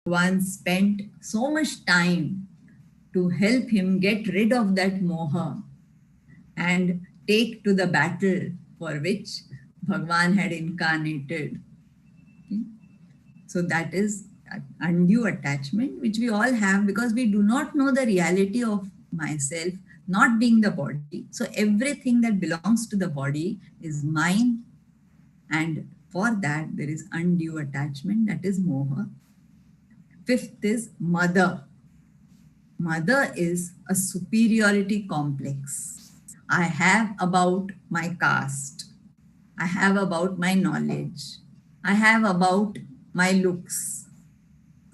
One spent so much time to help him get rid of that moha and take to the battle for which Bhagwan had incarnated. Okay? So that is undue attachment, which we all have because we do not know the reality of myself not being the body. So everything that belongs to the body is mine, and for that there is undue attachment, that is moha. Fifth is mother. Mother is a superiority complex I have about my caste. I have about my knowledge. I have about my looks.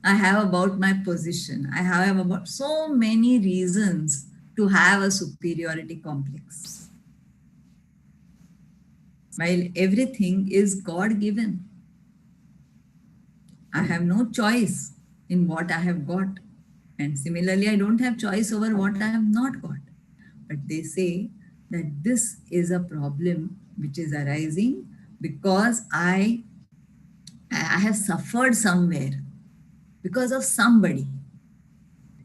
I have about my position. I have about so many reasons to have a superiority complex. While everything is God given, I have no choice in what I have got. And similarly, I don't have choice over what I have not got. But they say that this is a problem which is arising because I have suffered somewhere because of somebody.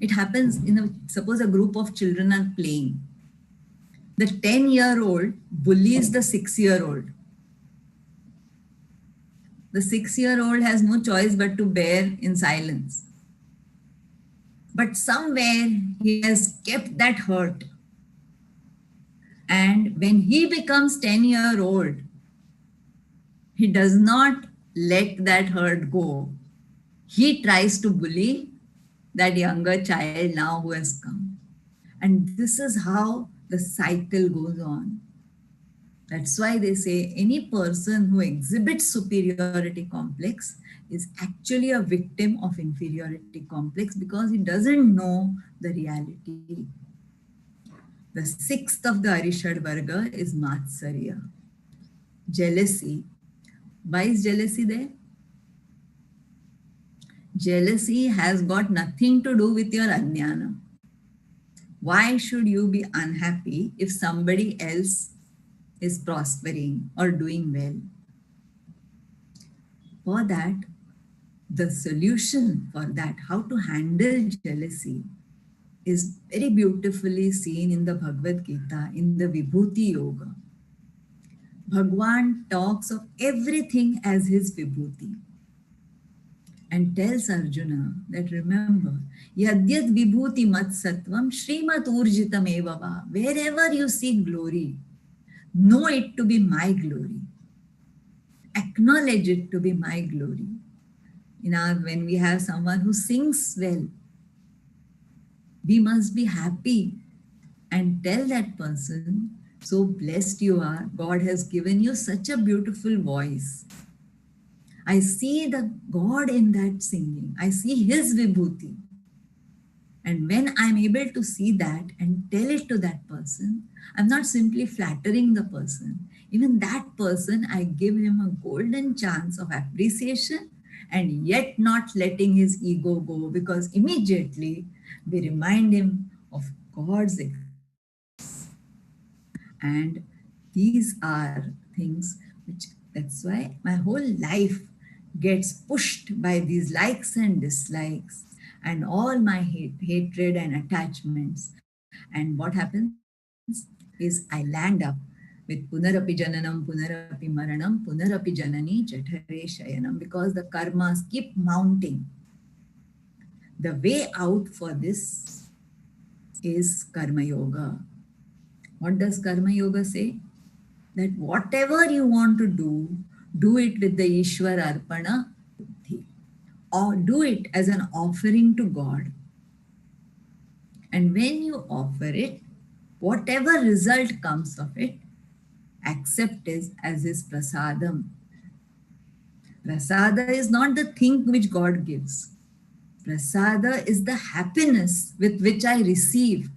It happens suppose a group of children are playing. The 10-year-old bullies the 6-year-old. The 6-year-old has no choice but to bear in silence. But somewhere he has kept that hurt. And when he becomes 10-year-old, he does not let that hurt go. He tries to bully that younger child now who has come. And this is how the cycle goes on. That's why they say any person who exhibits superiority complex is actually a victim of inferiority complex because he doesn't know the reality. The sixth of the Arishad Varga is Matsarya, jealousy. Why is jealousy there? Jealousy has got nothing to do with your ajnana. Why should you be unhappy if somebody else is prospering or doing well? For that, the solution for that, how to handle jealousy, is very beautifully seen in the Bhagavad Gita, in the Vibhuti Yoga. Bhagwan talks of everything as his Vibhuti and tells Arjuna that remember, Yadyat Vibhuti Mat Sattvam Shrimat Urjitam Evava. Wherever you see glory, know it to be my glory. Acknowledge it to be my glory. When we have someone who sings well, we must be happy and tell that person, so blessed you are. God has given you such a beautiful voice. I see the God in that singing. I see his vibhuti. And when I'm able to see that and tell it to that person, I'm not simply flattering the person. Even that person, I give him a golden chance of appreciation and yet not letting his ego go, because immediately we remind him of God's existence. And these are things which, that's why my whole life gets pushed by these likes and dislikes and all my hatred and attachments. And what happens is I land up with punarapi jananam, punarapi maranam, punarapi janani jathare shayanam, because the karmas keep mounting. The way out for this is Karma Yoga. What does Karma Yoga say? That whatever you want to do it with the Ishwar Arpana Buddhi, or do it as an offering to God. And when you offer it, whatever result comes of it, accept it as his prasadam. Prasada is not the thing which God gives. Prasada is the happiness with which I receive.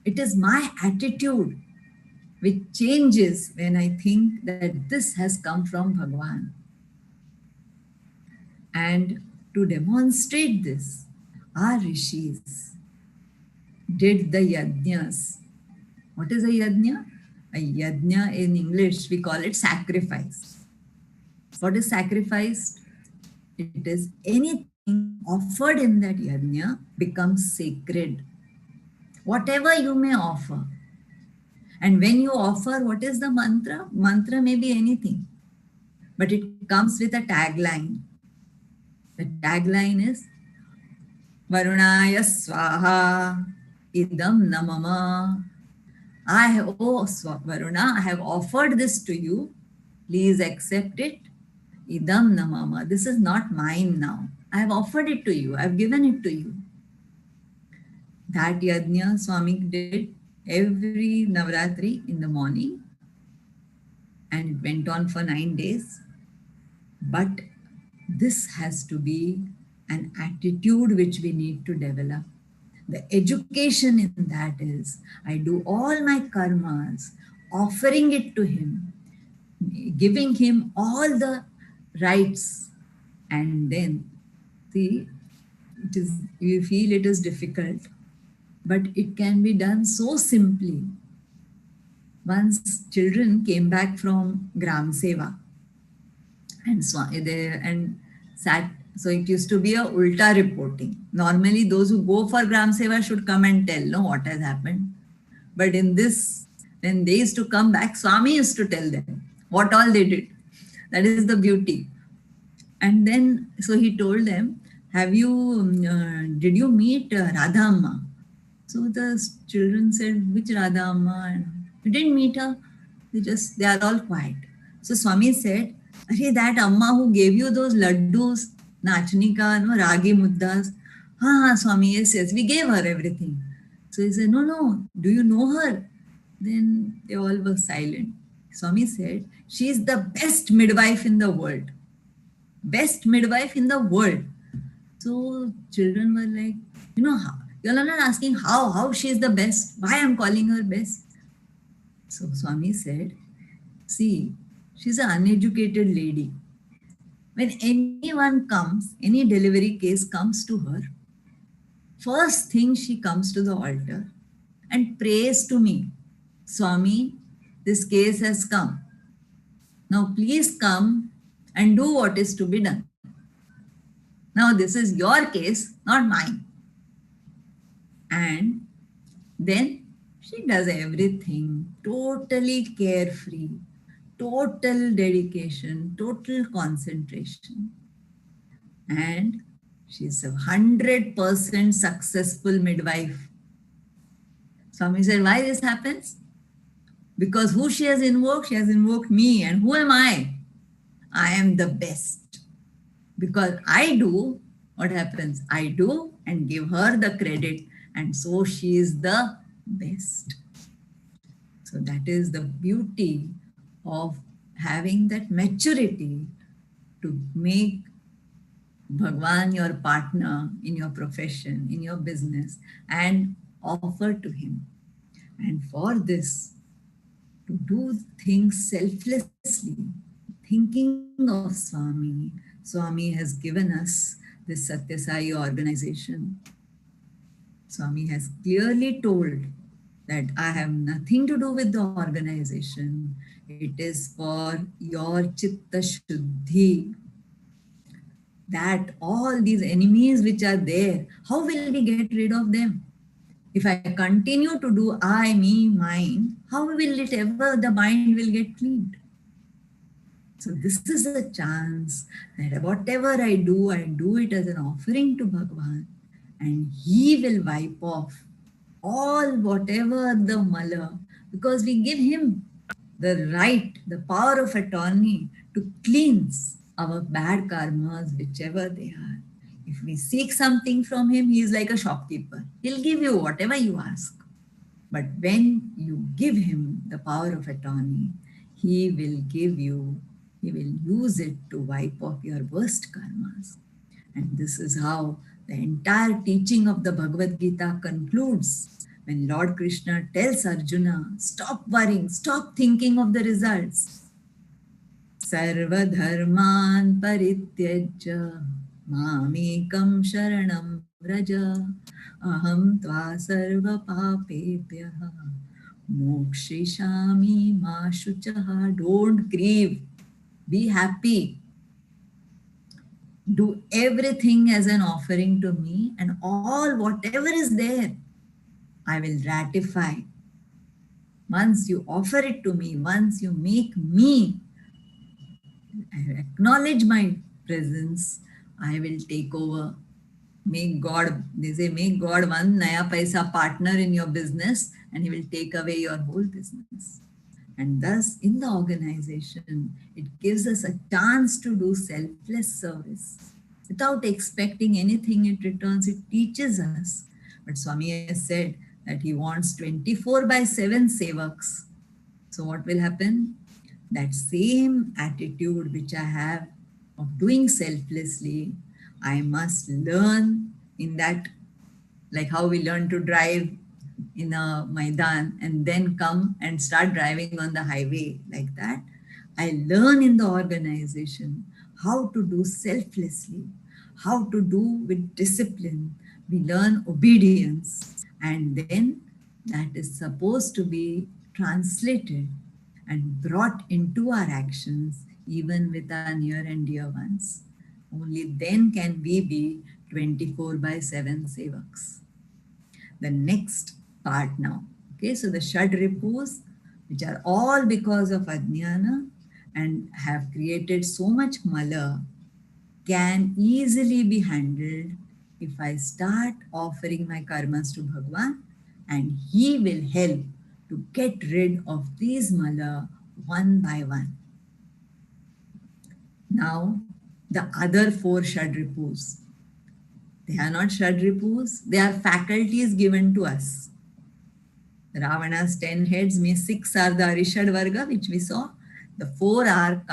It is my attitude which changes when I think that this has come from Bhagwan. And to demonstrate this, our rishis did the yajnas. What is a yajna? A yajna in English, we call it sacrifice. What is sacrifice? It is anything offered in that yajna becomes sacred. Whatever you may offer. And when you offer, what is the mantra? Mantra may be anything, but it comes with a tagline. The tagline is Varunaya Swaha Idam Namama. Varuna, I have offered this to you. Please accept it. Idam Namama. This is not mine now. I have offered it to you. I have given it to you. That yajna Swami did every Navratri in the morning, and it went on for 9 days. But this has to be an attitude which we need to develop. The education in that is, I do all my karmas, offering it to him, giving him all the rights, and then, see, you feel it is difficult, but it can be done so simply. Once children came back from Gram Seva, and sat. So it used to be a ulta reporting. Normally, those who go for Gram Seva should come and tell, no, what has happened. But in this, when they used to come back, Swami used to tell them what all they did. That is the beauty. And then, so he told them, did you meet Radha Amma? So the children said, which Radha Amma? And we didn't meet her. They are all quiet. So Swami said, that Amma who gave you those laddus, Nachnika, no, Ragi Muddas. Swami, yes, we gave her everything. So he said, no, do you know her? Then they all were silent. Swami said, she is the best midwife in the world. Best midwife in the world. So children were like, how? You're not asking how she is the best. Why I'm calling her best? So Swami said, see, she's an uneducated lady. When anyone comes, any delivery case comes to her, first thing she comes to the altar and prays to me, Swami, this case has come. Now please come and do what is to be done. Now this is your case, not mine. And then she does everything totally carefree, total dedication, total concentration. And she's a 100% successful midwife. Swami said, why this happens? Because who she has invoked me. And who am I? I am the best. Because I do, what happens? I do and give her the credit. And so she is the best. So that is the beauty of having that maturity to make Bhagwan your partner in your profession, in your business, and offer to him. And for this, to do things selflessly, thinking of Swami. Swami has given us this Satya Sai organization. Swami has clearly told that I have nothing to do with the organization. It is for your Chitta Shuddhi. That all these enemies which are there, how will we get rid of them? If I continue to do I, me, mine, how will it ever, the mind will get cleaned? So this is a chance that whatever I do it as an offering to Bhagwan, and he will wipe off all whatever the mala, because we give him the right, the power of attorney to cleanse our bad karmas, whichever they are. If we seek something from him, he is like a shopkeeper. He'll give you whatever you ask. But when you give him the power of attorney, he will use it to wipe off your worst karmas. And this is how the entire teaching of the Bhagavad Gita concludes when Lord Krishna tells Arjuna, stop worrying, stop thinking of the results. Sarva dharman parityajya mamekam sharanam vraja aham tva sarva papebhyaha mokshishami ma shuchaha. Don't grieve. Be happy. do everything as an offering to me, and all whatever is there, I will ratify. Once you offer it to me, once you make me acknowledge my presence, I will take over. Make God, they say, make God one naya paisa partner in your business and he will take away your whole business. And thus, in the organization, it gives us a chance to do selfless service. Without expecting anything in returns, it teaches us. But Swami has said that he wants 24/7 sevaks. So what will happen? That same attitude which I have of doing selflessly, I must learn in that, like how we learn to drive in a Maidan and then come and start driving on the highway like that. I learn in the organization how to do selflessly, how to do with discipline. We learn obedience, and then that is supposed to be translated and brought into our actions, even with our near and dear ones. Only then can we be 24/7 sevaks. The next part now. Okay, so the Shad Ripus, which are all because of Ajnana and have created so much mala, can easily be handled if I start offering my karmas to Bhagwan, and he will help to get rid of these mala one by one. Now, the other four Shadripus. They are not Shadripus, they are faculties given to us. Ravana's 10 heads, mean 6 are the Arishad Varga, which we saw. The 4 are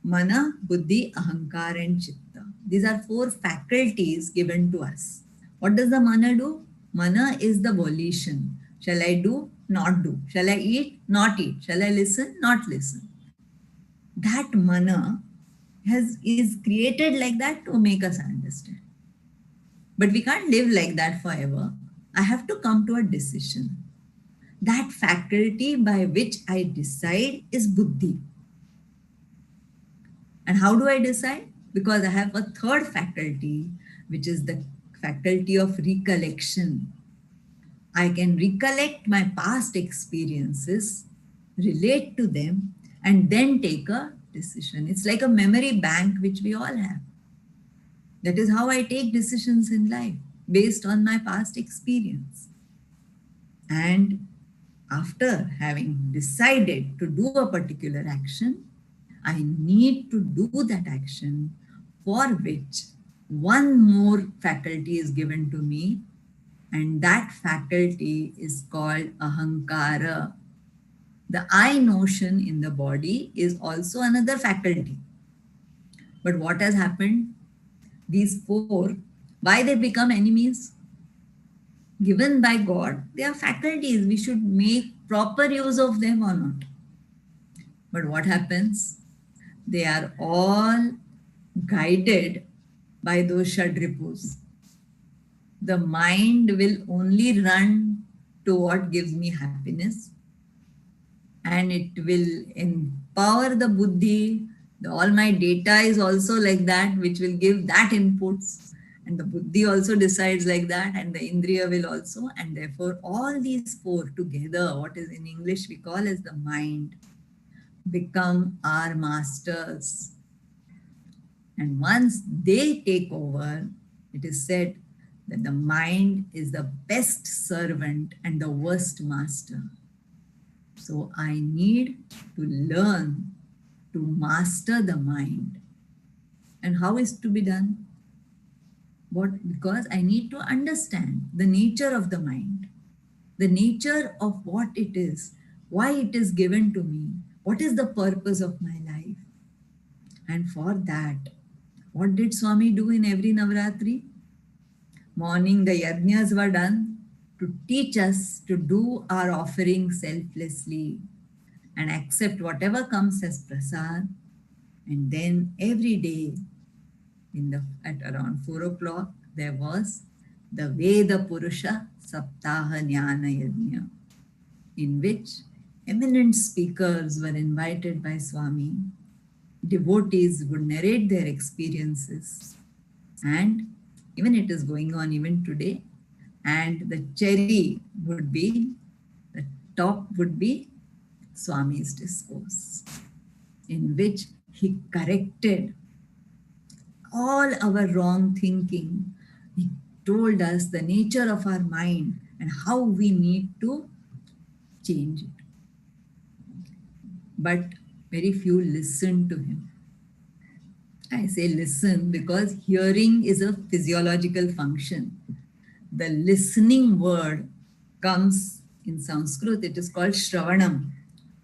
Mana, Buddhi, Ahankar, and Chitta. These are 4 faculties given to us. What does the Mana do? Mana is the volition. Shall I do? Not do. Shall I eat? Not eat. Shall I listen? Not listen. That Mana is created like that to make us understand. But we can't live like that forever. I have to come to a decision. That faculty by which I decide is buddhi. And how do I decide? Because I have a third faculty, which is the faculty of recollection. I can recollect my past experiences, relate to them, and then take a decision. It's like a memory bank which we all have. That is how I take decisions in life, based on my past experience. And after having decided to do a particular action, I need to do that action for which one more faculty is given to me, and that faculty is called ahankara. The I notion in the body is also another faculty. But what has happened? These 4, why they become enemies? Given by God, they are faculties. We should make proper use of them or not. But what happens? They are all guided by those Shadripus. The mind will only run to what gives me happiness, and it will empower the buddhi. All my data is also like that, which will give that inputs. And the buddhi also decides like that, and the indriya will also. And therefore, all these 4 together, what is in English we call as the mind, become our masters. And once they take over, it is said that the mind is the best servant and the worst master. So I need to learn to master the mind. And how is to be done? Because I need to understand the nature of the mind, the nature of what it is, why it is given to me, what is the purpose of my life. And for that, what did Swami do in every Navratri? Morning, the yajnas were done to teach us to do our offering selflessly and accept whatever comes as prasad. And then every day, at around 4 o'clock, there was the Veda Purusha Saptaha Jnana Yajna, in which eminent speakers were invited by Swami. Devotees would narrate their experiences, And even it is going on even today. And the cherry would be, the top would be Swami's discourse, in which he corrected all our wrong thinking. He told us the nature of our mind and how we need to change it. But very few listen to him. I say listen because hearing is a physiological function. The listening word comes in Sanskrit, it is called Shravanam.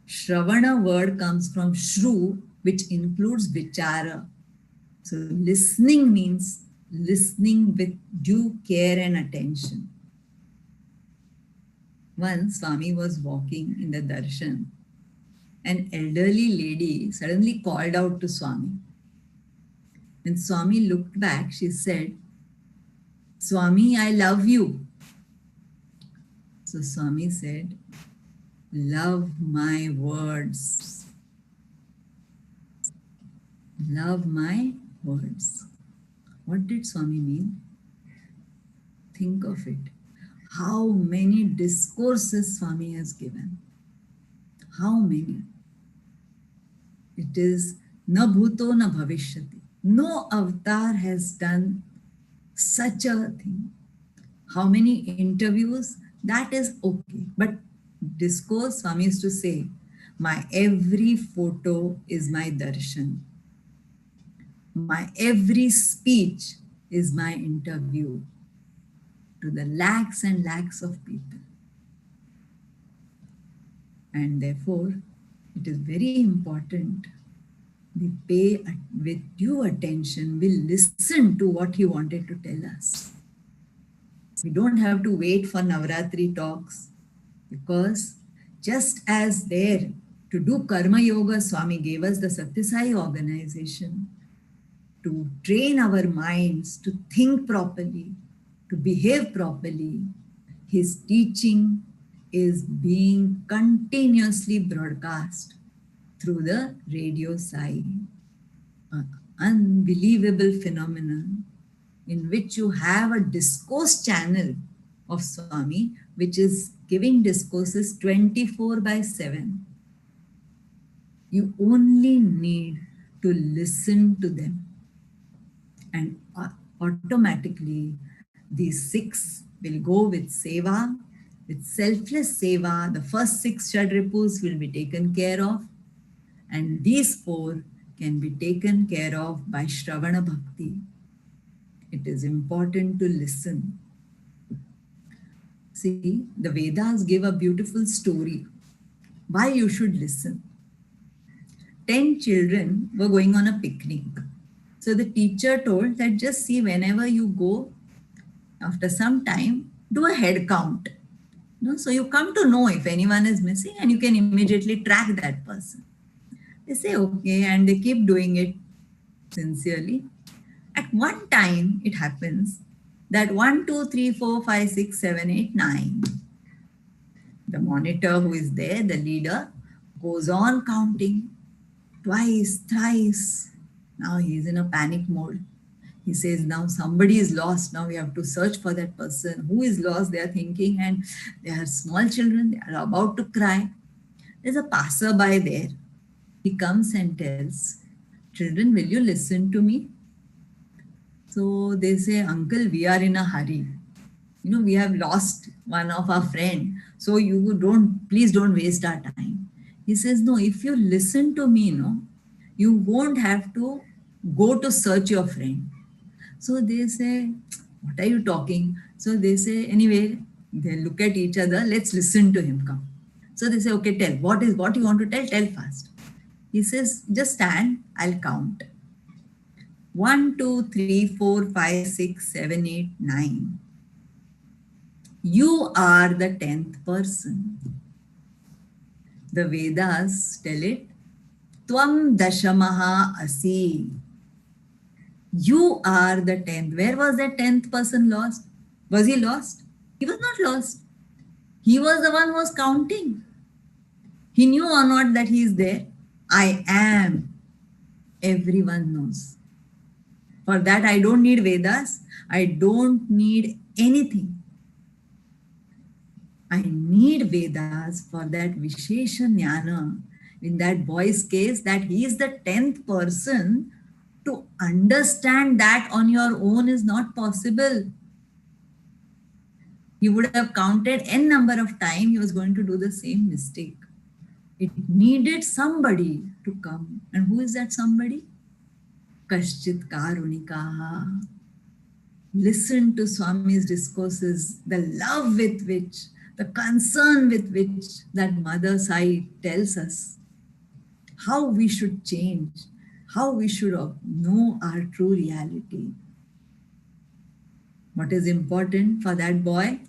Shravana word comes from Shru, which includes Vichara. So listening means listening with due care and attention. Once Swami was walking in the darshan. An elderly lady suddenly called out to Swami. When Swami looked back, she said, Swami, I love you. So Swami said, love my words. Love my words. What did Swami mean? Think of it. How many discourses Swami has given. How many? It is na bhuto na bhavishyati. No avatar has done such a thing. How many interviews? That is okay. But discourse, Swami used to say, my every photo is my darshan. My every speech is my interview to the lakhs and lakhs of people. And therefore, it is very important we pay with due attention, we listen to what he wanted to tell us. We don't have to wait for Navratri talks, because just as there to do Karma Yoga, Swami gave us the Satyasai organization to train our minds to think properly, to behave properly. His teaching is being continuously broadcast through the radio side. An unbelievable phenomenon in which you have a discourse channel of Swami, which is giving discourses 24/7. You only need to listen to them. And automatically, these 6 will go with seva, with selfless seva. The first 6 Shadripus will be taken care of. And these 4 can be taken care of by Shravana Bhakti. It is important to listen. See, the Vedas give a beautiful story why you should listen. 10 children were going on a picnic. So the teacher told that just see, whenever you go, after some time, do a head count. So you come to know if anyone is missing and you can immediately track that person. They say, okay, and they keep doing it sincerely. At one time, it happens that 1, 2, 3, 4, 5, 6, 7, 8, 9. The monitor who is there, the leader, goes on counting twice, thrice. Now he is in a panic mode. He says, now somebody is lost. Now we have to search for that person. Who is lost? They are thinking, and they are small children. They are about to cry. There's a passerby there. He comes and tells, children, will you listen to me? So they say, uncle, we are in a hurry. We have lost one of our friend. So please don't waste our time. He says, no, if you listen to me, you won't have to go to search your friend. So they say, what are you talking? So they say, anyway, they look at each other. Let's listen to him. Come. So they say, okay, tell. What you want to tell? Tell fast. He says, just stand. I'll count. 1, 2, 3, 4, 5, 6, 7, 8, 9. You are the 10th person. The Vedas tell it, Tvam Dashamaha Asi. You are the 10th. Where was that 10th person lost? Was he lost? He was not lost. He was the one who was counting. He knew or not that he is there. I am. Everyone knows. For that, I don't need Vedas. I don't need anything. I need Vedas for that Vishesha Jnana. In that boy's case, that he is the 10th person, to understand that on your own is not possible. He would have counted n number of times, he was going to do the same mistake. It needed somebody to come. And who is that somebody? Kaschit Karunikaha. Listen to Swami's discourses, the love with which, the concern with which that Mother Sai tells us how we should change, how we should know our true reality. What is important for that boy?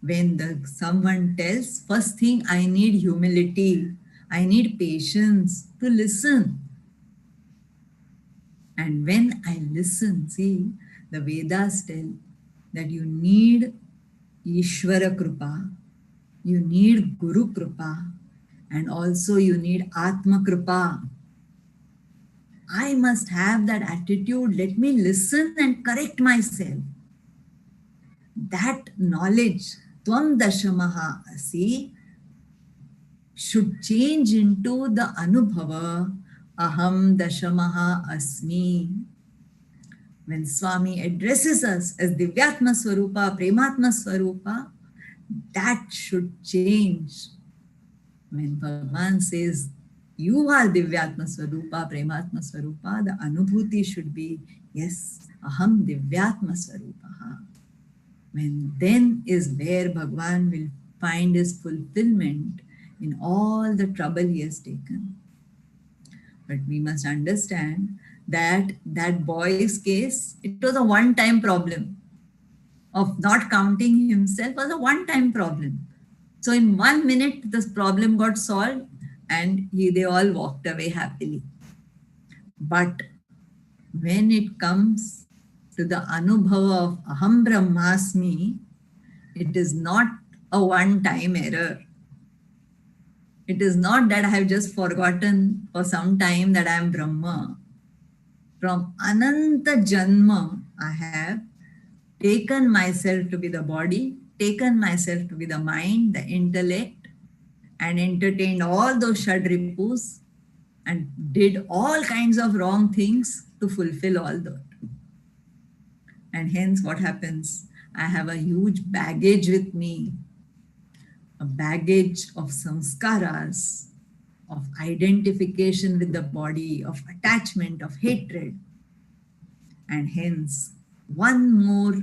When someone tells, first thing, I need humility, I need patience to listen. And when I listen, see, the Vedas tell that you need Ishvara Krupa, you need Guru Krupa, and also you need Atma Krupa. I must have that attitude, let me listen and correct myself. That knowledge, Tvam Dashamaha Asi, should change into the Anubhava, Aham Dashamaha Asmi. When Swami addresses us as Divyatma Swarupa, Prematma Swarupa, that should change. When Bhagavan says, you are Divyatma Swarupa, Prematma Swarupa, the Anubhuti should be, yes, Aham Divyatma Swarupa. When then is where Bhagavan will find his fulfillment in all the trouble he has taken. But we must understand that that boy's case, it was a one-time problem of not counting himself, was a one-time problem. So in 1 minute, this problem got solved and they all walked away happily. But when it comes to the Anubhava of Aham Brahmasmi, it is not a one-time error. It is not that I have just forgotten for some time that I am Brahma. From Ananta Janma, I have taken myself to be the body, taken myself to be the mind, the intellect, and entertained all those Shadripus and did all kinds of wrong things to fulfill all that. And hence what happens? I have a huge baggage with me, a baggage of samskaras, of identification with the body, of attachment, of hatred. And hence, one more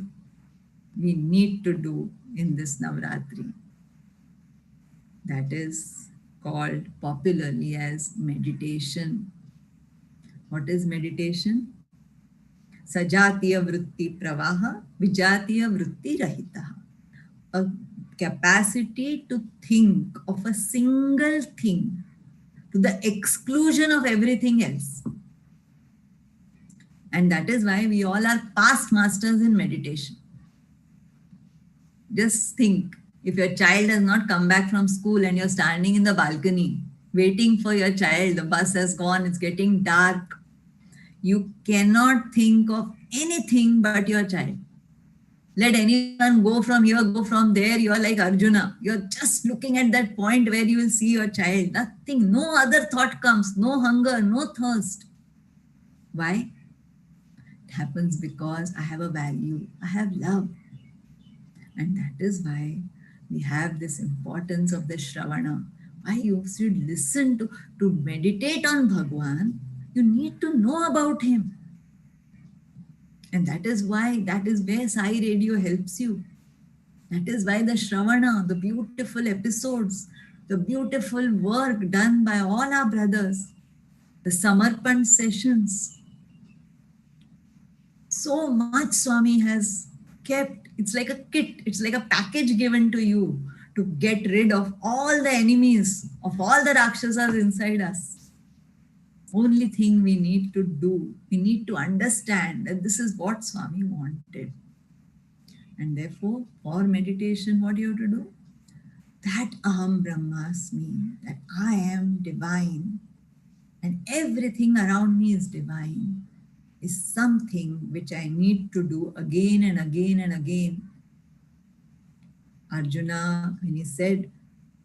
we need to do in this Navratri. That is called popularly as meditation. What is meditation? Sajatiya vritti pravaha, vijatiya vritti rahitaha. A capacity to think of a single thing to the exclusion of everything else. And that is why we all are past masters in meditation. Just think, if your child has not come back from school and you're standing in the balcony waiting for your child, the bus has gone, it's getting dark, you cannot think of anything but your child. Let anyone go from here, go from there, you're like Arjuna. You're just looking at that point where you will see your child. Nothing, no other thought comes, no hunger, no thirst. Why? It happens because I have a value, I have love. And that is why we have this importance of the Shravana. Why you should listen to meditate on Bhagwan, you need to know about him. And that is why, that is where Sai Radio helps you. That is why the Shravana, the beautiful episodes, the beautiful work done by all our brothers, the Samarpan sessions. So much Swami has kept. It's like a kit, it's like a package given to you to get rid of all the enemies, of all the Rakshasas inside us. Only thing we need to do, we need to understand that this is what Swami wanted. And therefore, for meditation, what do you have to do? That Aham Brahmasmi, that I am divine and everything around me is divine. is something which I need to do again and again and again. Arjuna, when he said,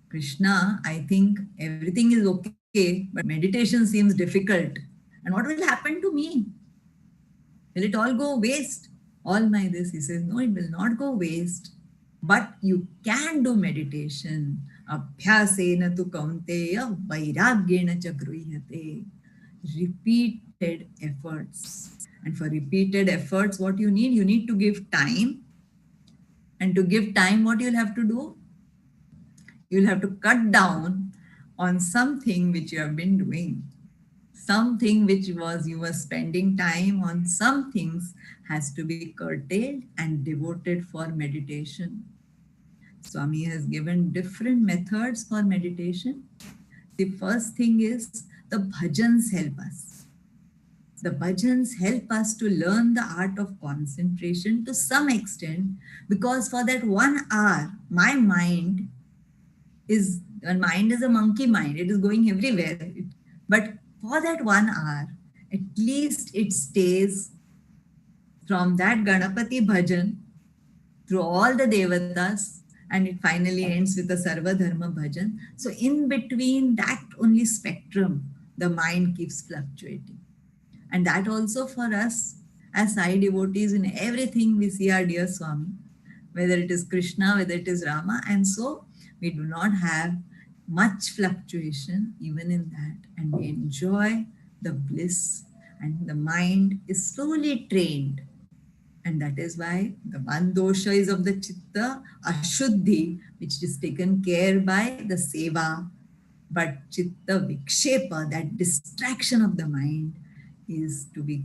Krishna, I think everything is okay, but meditation seems difficult. And what will happen to me? Will it all go waste? All my this, he says, no, it will not go waste. But you can do meditation. Abhyasena tu kaunteya vairagyena cha grihate. Repeated efforts. And for repeated efforts, what you need to give time. And to give time, what you'll have to do? You'll have to cut down on something which you have been doing. Something which was you were spending time on, some things has to be curtailed and devoted for meditation. Swami has given different methods for meditation. The first thing is the bhajans help us. The bhajans help us to learn the art of concentration to some extent, because for that 1 hour, my mind is a monkey mind. It is going everywhere. But for that 1 hour, at least it stays from that Ganapati bhajan through all the devatas, and it finally ends with the Sarva Dharma bhajan. So in between that only spectrum, the mind keeps fluctuating. And that also for us as Sai devotees, in everything we see our dear Swami, whether it is Krishna, whether it is Rama, and so we do not have much fluctuation even in that, and we enjoy the bliss, and the mind is slowly trained. And that is why the one dosha is of the chitta, ashuddhi, which is taken care by the seva. But chitta vikshepa, that distraction of the mind, is to be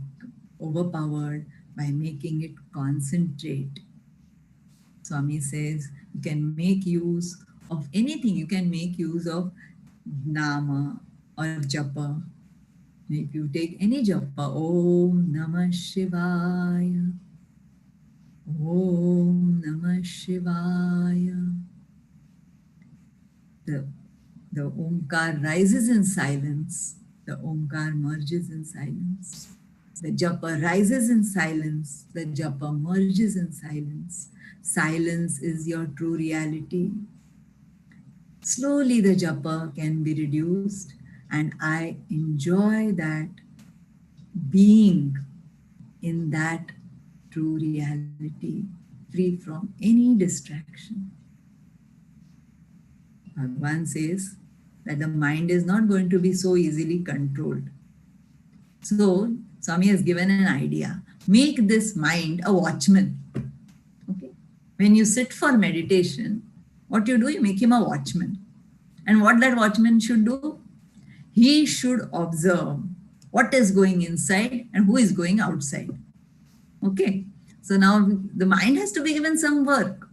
overpowered by making it concentrate. Swami says you can make use of anything. You can make use of nama or japa. If you take any japa, Om Namah Shivaya, Om Namah Shivaya. The Omkar rises in silence. The Omkar merges in silence. The japa rises in silence. The japa merges in silence. Silence is your true reality. Slowly the japa can be reduced, and I enjoy that being in that true reality, free from any distraction. Bhagavan says that the mind is not going to be so easily controlled. So Swami has given an idea. Make this mind a watchman. Okay? When you sit for meditation, what you do, you make him a watchman. And what that watchman should do? He should observe what is going inside and who is going outside. Okay? So now the mind has to be given some work.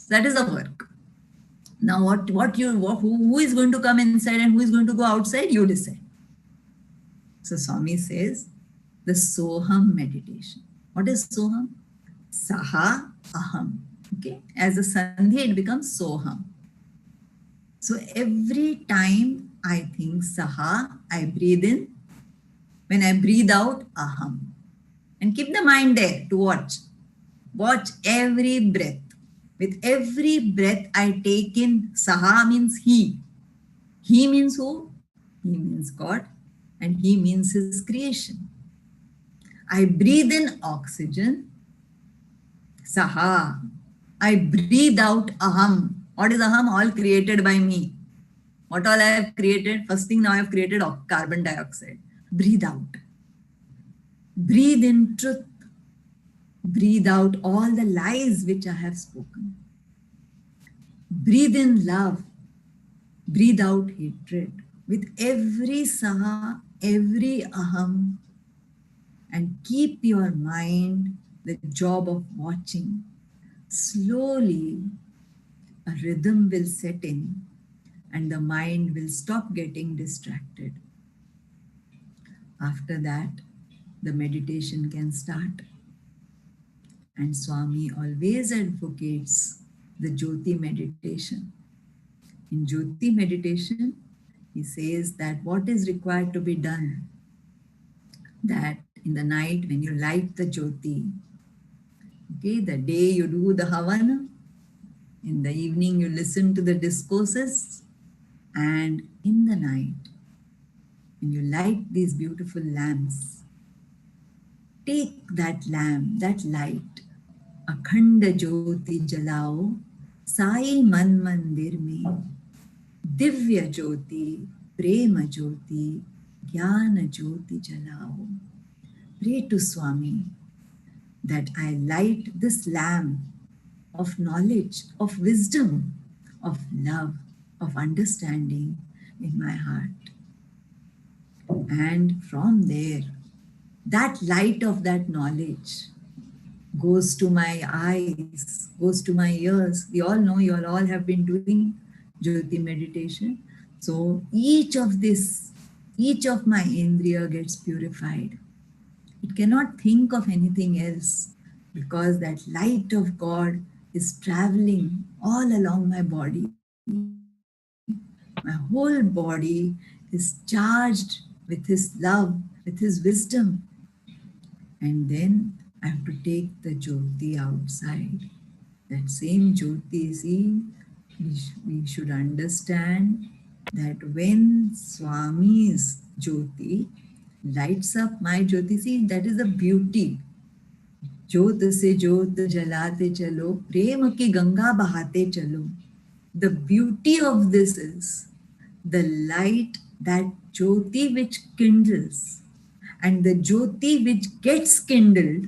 That is the work. Now who is going to come inside and who is going to go outside, you decide. So Swami says the Soham meditation. What is Soham? Saha Aham. Okay? As a Sandhi, it becomes Soham. So every time I think Saha, I breathe in. When I breathe out, Aham. And keep the mind there to watch. Watch every breath. With every breath I take in, Saha means He. He means who? He means God. And He means His creation. I breathe in oxygen, Saha. I breathe out Aham. What is Aham? All created by me. What all I have created? First thing, now I have created carbon dioxide. Breathe out. Breathe in truth. Breathe out all the lies which I have spoken. Breathe in love. Breathe out hatred. With every saha, every aham, and keep your mind the job of watching. Slowly, a rhythm will set in and the mind will stop getting distracted. After that, the meditation can start. And Swami always advocates the Jyoti meditation. In Jyoti meditation, he says that what is required to be done, that In the night when you light the jyoti, okay, the day you do the havan, in the evening you listen to the discourses, and in the night when you light these beautiful lamps, take that lamp, that light, अखंड ज्योति जलाओ साई मन मंदिर में, दिव्य ज्योति प्रेम ज्योति ज्ञान ज्योति jalao. Pray to Swami that I light this lamp of knowledge, of wisdom, of love, of understanding in my heart. And from there, that light of that knowledge goes to my eyes, goes to my ears. We all know you all have been doing Jyoti meditation. So each of my indriya gets purified. It cannot think of anything else because that light of God is traveling all along my body. My whole body is charged with His love, with His wisdom. And then I have to take the Jyoti outside. That same Jyoti, see, we should understand that when Swami's Jyoti lights up my Jyoti, see, that is the beauty. ज्योत से ज्योत जलाते चलो, प्रेम की गंगा बहाते चलो. The beauty of this is the light, that Jyoti which kindles and the Jyoti which gets kindled,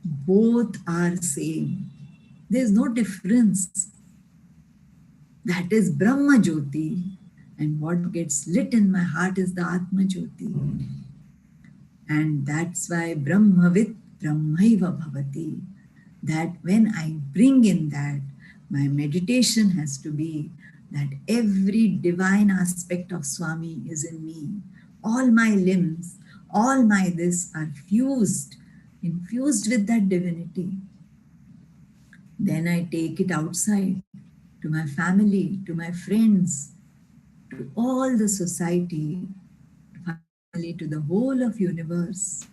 both are same. There is no difference. That is Brahma Jyoti, and what gets lit in my heart is the Atma Jyoti. And that's why Brahmavit Brahmaiva Bhavati. That when I bring in that, my meditation has to be that every divine aspect of Swami is in me. All my limbs, all my this are infused with that divinity. Then I take it outside to my family, to my friends, to all the society, finally to the whole of universe.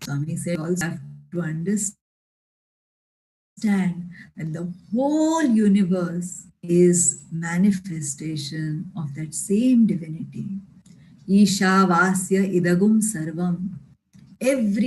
Swami said also have to understand that the whole universe is manifestation of that same divinity. Isha Vasya Idagum Sarvam. Every